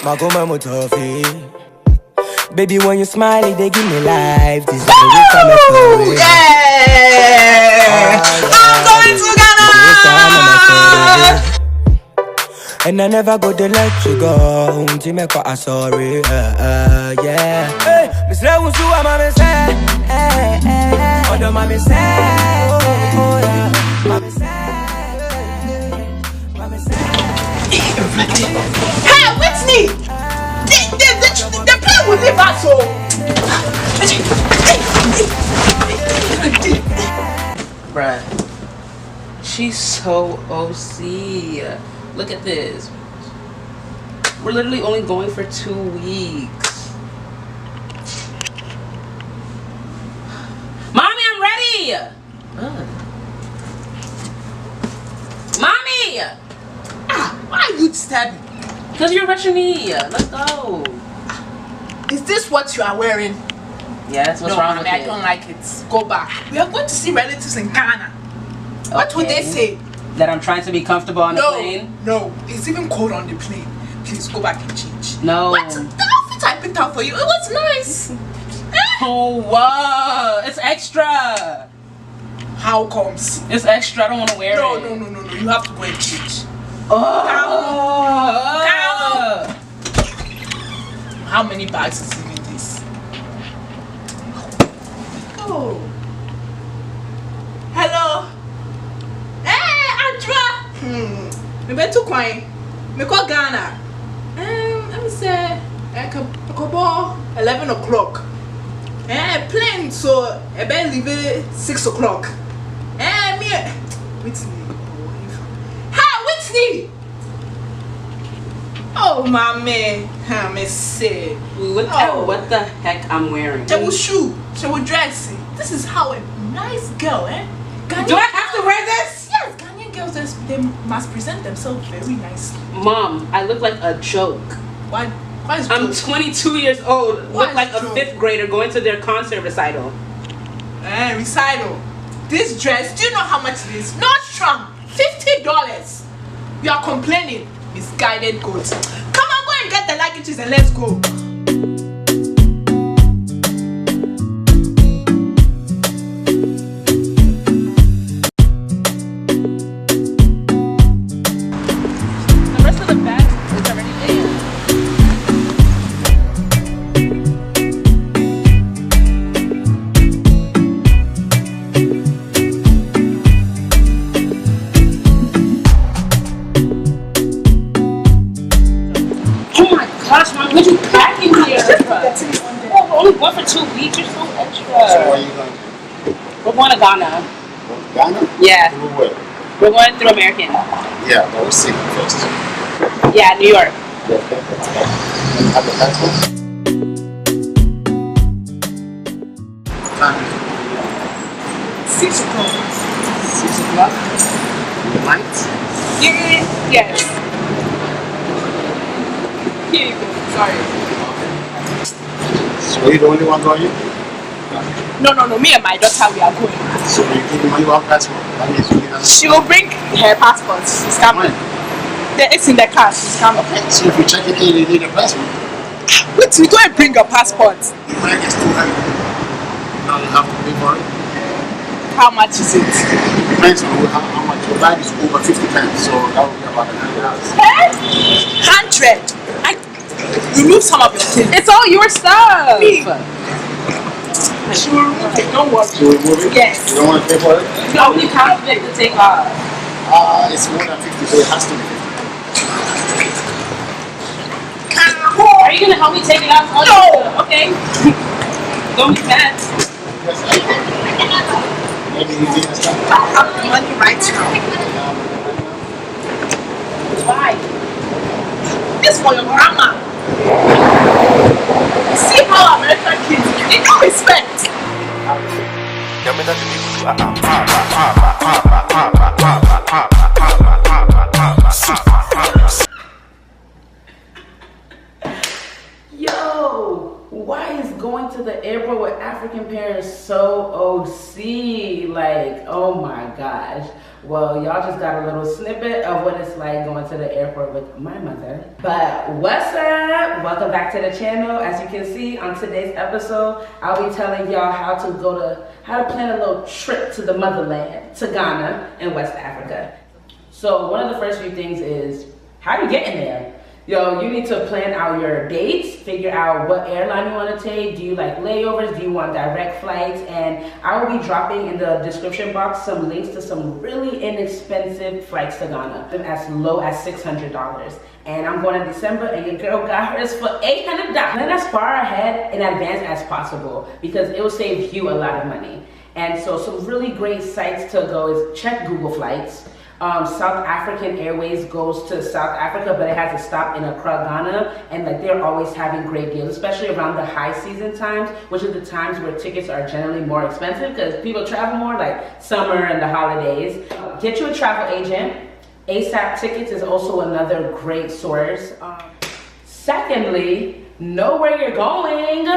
Magoma Motofi. Baby, when you smile, they give me life. This is the way I'm feeling. Yeah! I'm going to Ghana! And I never go to let you go. Jimeko, I'm sorry. Yeah. Hey, Miss Rawusu, I'm a say. Oh, no, mommy say. Oh, yeah. Mommy say. Mommy say. Hey, Whitney! They play with the battle. Bruh, she's so OC. Look at this. We're literally only going for 2 weeks. Mommy, I'm ready! Mommy! Why are you disturbing? Because you're rushing me. Let's go. Is this what you are wearing? Yes, what's wrong with I it? don't like it. Go back. We are going to see relatives in Ghana. What would they say? That I'm trying to be comfortable on the plane? No, it's even cold on the plane. Please go back and change. No. What? The outfit I picked out for you, it was nice. Oh, wow. It's extra. How comes? It's extra. I don't want to wear it. No. You have to go and change. Oh. How many bags is in this? Oh. Hello. Hey, Andra. Me better quiet. Me call Ghana. Let me say, I can 11 o'clock. Plane so I better leave it 6 o'clock. Whitney. Hi, Whitney. Oh, my man. Me say. What the heck I'm wearing? She will shoe. She will dress. This is how a nice girl, Ghanaian Do I have to wear this? Yes, Ghanaian girls, they must present themselves very nicely. Mom, I look like a joke. Why is I'm joke? 22 years old. Why Look like is a joke? 5th grader going to their concert recital. Recital. This dress, do you know how much it is? Not strong. $50. You are complaining. Misguided goats. Come on, go and get the luggages and let's go. The rest of the bag is already there. Oh my gosh, Mom, what you packing here? Oh, we're only going for 2 weeks. You're so extra. So where are you going? We're going to Ghana. Ghana? Yeah. Through where? We're going through American. Yeah, but we'll see first. Yeah, New York. Have the passport? Time. 6 o'clock. 6 o'clock? In the night? Yes. Here you go. Sorry. So are you the only one going? No. Me and my daughter, we are going. So you give me one passport? That means you need another. She will bring her passport. She's coming. It's in the car. She's coming. Okay, so if you check it in, you need a passport. Wait, you go and bring your passport. The bag is too heavy. Now you have to pay for it. How much is it? Depends on how much. Your bag is over 50 pounds, so that will be about $100. 100. Remove some of your things. It's all your stuff. Me. She will remove it. Don't worry. So remove it? Yes. You don't want to pay for it? No, you have to take off. It's more than 50, so it has to be 50. Are you gonna help me take it out? No. Okay. Don't be mad. Maybe you need to stop. I have the money right now. Why? This for your grandma. See how American kids, they don't respect. Yo, why is going to the airport with African parents so OC? Like, oh my gosh. Well, y'all just got a little snippet of what it's like going to the airport with my mother. But what's up? Welcome back to the channel. As you can see on today's episode, I'll be telling y'all how to plan a little trip to the motherland, to Ghana in West Africa. So one of the first few things is, how are you getting there? Yo, you need to plan out your dates, figure out what airline you want to take. Do you like layovers? Do you want direct flights? And I will be dropping in the description box some links to some really inexpensive flights to Ghana, as low as $600. And I'm going in December, and your girl got hers for $800. Plan as far ahead in advance as possible because it will save you a lot of money. And so some really great sites to go is check Google Flights. South African Airways goes to South Africa, but it has a stop in Accra, Ghana, and like they're always having great deals, especially around the high season times, which are the times where tickets are generally more expensive because people travel more, like summer and the holidays. Get you a travel agent. ASAP Tickets is also another great source. Secondly, know where you're going.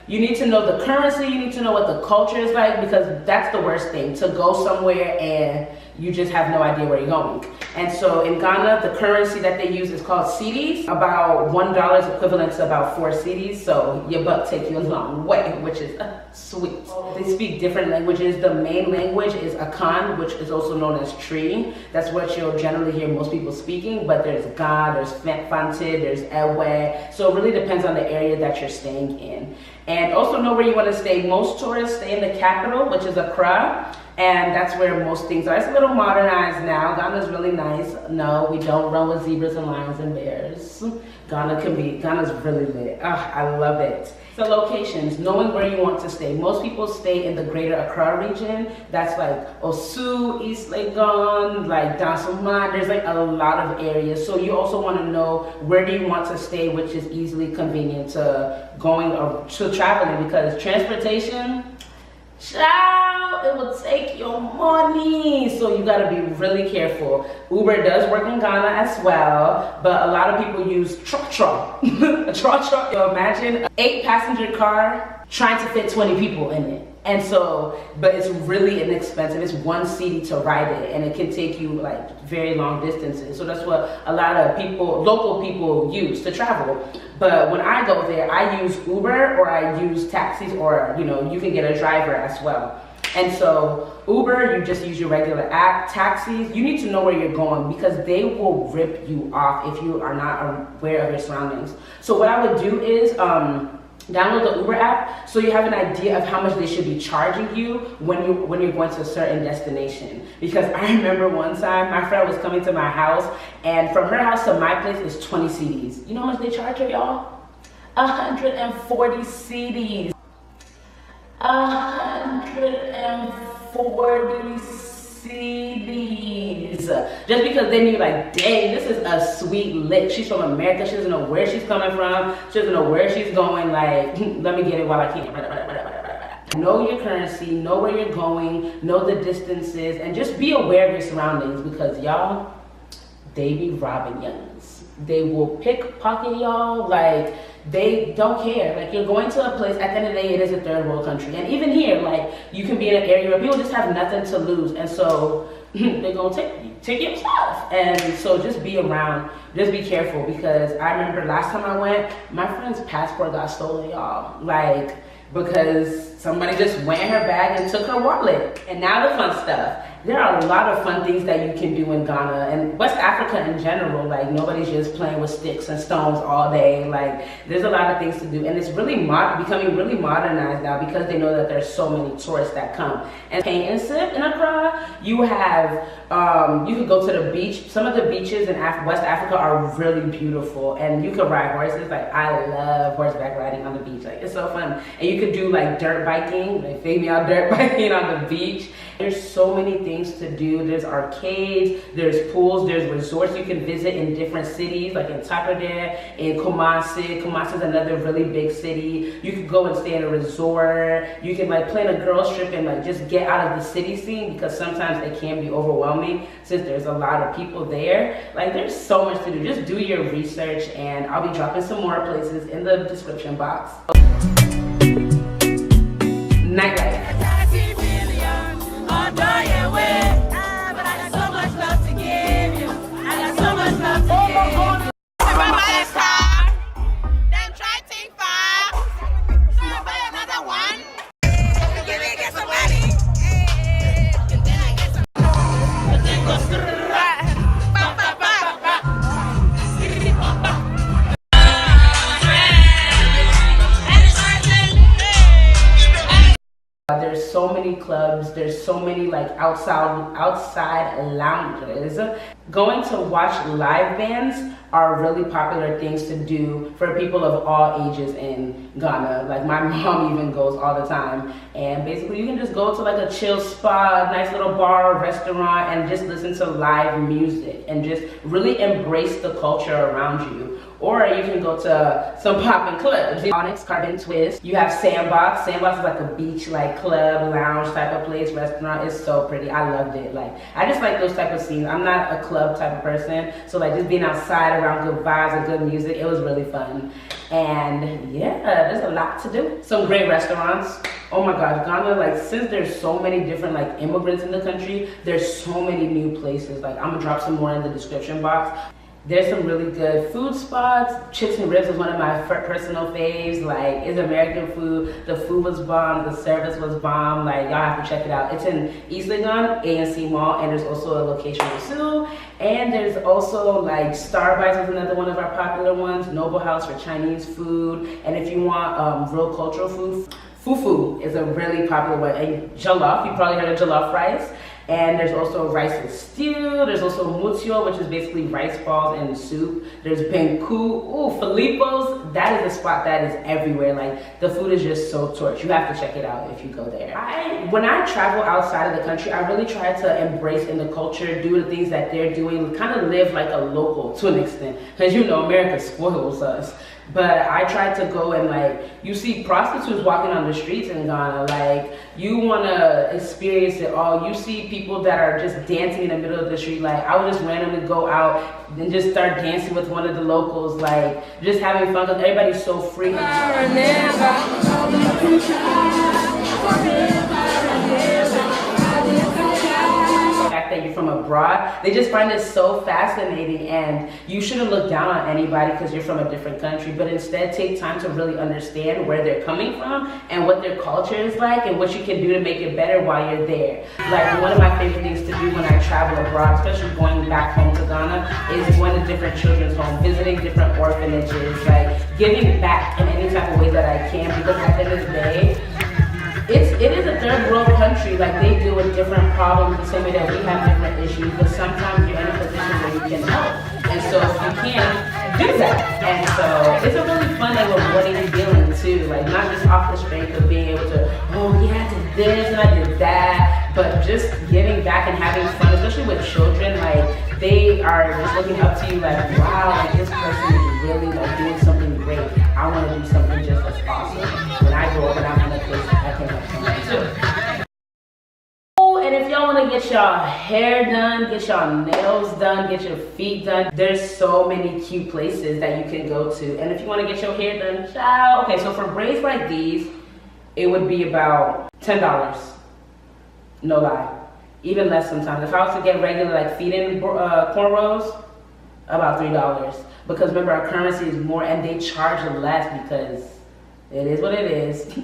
You need to know the currency, you need to know what the culture is like, because that's the worst thing, to go somewhere and you just have no idea where you're going. And so in Ghana, the currency that they use is called cedis. About $1 is equivalent to about 4 cedis, so your buck take you a long way, which is sweet. They speak different languages. The main language is Akan, which is also known as Tree. That's what you'll generally hear most people speaking, but there's Ga, there's Fante, there's Ewe. So it really depends on the area that you're staying in. And also know where you want to stay. Most tourists stay in the capital, which is Accra, and that's where most things are. It's a little modernized now. Ghana's really nice. No, we don't run with zebras and lions and bears. Ghana's really lit. I love it. So locations, knowing where you want to stay. Most people stay in the greater Accra region. That's like Osu, East Legon, like Dansuma. There's like a lot of areas. So you also want to know where do you want to stay, which is easily convenient to going or to traveling, because transportation, child, it will take your money. So you gotta be really careful. Uber does work in Ghana as well, but a lot of people use truck. A truck. You imagine an 8-passenger car trying to fit 20 people in it. And so, but it's really inexpensive. It's 1 cedi to ride it, and it can take you like very long distances. So that's what a lot of people, local people, use to travel. But when I go there, I use Uber or I use taxis, or you know, you can get a driver as well. And so Uber, you just use your regular app. Taxis, you need to know where you're going because they will rip you off if you are not aware of your surroundings. So what I would do is download the Uber app so you have an idea of how much they should be charging you when you're going to a certain destination. Because I remember one time my friend was coming to my house, and from her house to my place is 20 cedis. You know how much they charge her, y'all? 140 cedis. 140 cedis. Just because then you're like, dang, this is a sweet lick. She's from America. She doesn't know where she's coming from. She doesn't know where she's going. Like, let me get it while I can. Know your currency, know where you're going, know the distances, and just be aware of your surroundings, because y'all, they be robbing youngins. They will pickpocket y'all. Like, they don't care. Like, you're going to a place, at the end of the day, it is a third world country. And even here, like, you can be in an area where people just have nothing to lose. And so they're going to take your stuff. And so just be around, just be careful, because I remember last time I went, my friend's passport got stolen, y'all. Like, because somebody just went in her bag and took her wallet. And now the fun stuff. There are a lot of fun things that you can do in Ghana and West Africa in general. Like, nobody's just playing with sticks and stones all day. Like, there's a lot of things to do, and it's really becoming really modernized now because they know that there's so many tourists that come. And Paint and Sip in Accra, you have you can go to the beach. Some of the beaches in West Africa are really beautiful, and you can ride horses. Like, I love horseback riding on the beach. Like, it's so fun. And you could do like dirt biking, like fake me out dirt biking on the beach. There's so many things to do. There's arcades, there's pools, there's resorts you can visit in different cities, like in Takoradi, in Kumasi. Kumasi is another really big city. You could go and stay in a resort. You can like plan a girls trip and like just get out of the city scene, because sometimes it can be overwhelming since there's a lot of people there. Like, there's so much to do. Just do your research, and I'll be dropping some more places in the description box. Nightlife. clubs. There's so many like outside lounges. Going to watch live bands are really popular things to do for people of all ages in Ghana. Like my mom even goes all the time. And basically you can just go to like a chill spot, nice little bar, restaurant, and just listen to live music and just really embrace the culture around you. Or you can go to some poppin' clubs. Onyx, Carbon Twist. You have Sandbox. Sandbox is like a beach, like club, lounge type of place, restaurant. It's so pretty. I loved it. Like, I just like those type of scenes. I'm not a club type of person. So like just being outside around good vibes and good music, it was really fun. And yeah, there's a lot to do. Some great restaurants. Oh my gosh, Ghana, like since there's so many different like immigrants in the country, there's so many new places. Like I'm gonna drop some more in the description box. There's some really good food spots. Chips and ribs is one of my personal faves. Like, it's American food. The food was bomb. The service was bomb. Like, y'all have to check it out. It's in East Legon, ANC Mall, and there's also a location in Sioux. And there's also like Starbites is another one of our popular ones. Noble House for Chinese food. And if you want real cultural food, fufu is a really popular one. And jollof, you probably heard of jollof rice. And there's also rice and stew. There's also mutio, which is basically rice balls and soup. There's benku. Ooh, Filippo's. That is a spot that is everywhere. Like, the food is just so torch. You have to check it out if you go there. When I travel outside of the country, I really try to embrace in the culture, do the things that they're doing, kind of live like a local to an extent. Because, you know, America spoils us. But I try to go and like, you see prostitutes walking on the streets in Ghana, like you want to experience it all. You see people that are just dancing in the middle of the street. Like I would just randomly go out and just start dancing with one of the locals, like just having fun because everybody's so free. That you're from abroad, they just find it so fascinating, and you shouldn't look down on anybody because you're from a different country, but instead take time to really understand where they're coming from and what their culture is like and what you can do to make it better while you're there. Like one of my favorite things to do when I travel abroad, especially going back home to Ghana, is going to different children's homes, visiting different orphanages, like giving back in any type of way that I can, because at the end of the day, it is a third world country. Like they deal with different problems the same way that we have different issues, but sometimes you're in a position where you can help. And so if you can, do that. And so it's a really fun and rewarding feeling too. Like not just off the strength of being able to, oh yeah, I did this and I did that, but just giving back and having fun, especially with children. Like they are just looking up to you like, wow, like this person is really like doing something great. I want to do something just as awesome when I grow up and I'm in a place that I can help somebody too. Oh, and if y'all want to get y'all hair done, get y'all nails done, get your feet done, there's so many cute places that you can go to. And if you want to get your hair done, child. Okay, so for braids like these, it would be about $10. No lie. Even less sometimes. If I was to get regular like feed-in cornrows, about $3. Because remember, our currency is more and they charge less because it is what it is.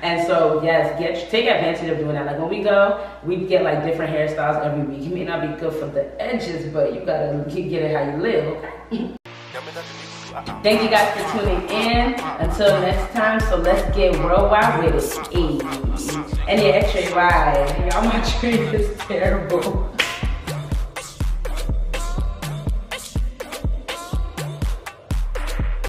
And so yes, take advantage of doing that. Like when we go, we get like different hairstyles every week. It may not be good for the edges, but you gotta get it how you live, okay? Thank you guys for tuning in. Until next time, so let's get worldwide with it. And the X-ray ride. Y'all, my trade is terrible.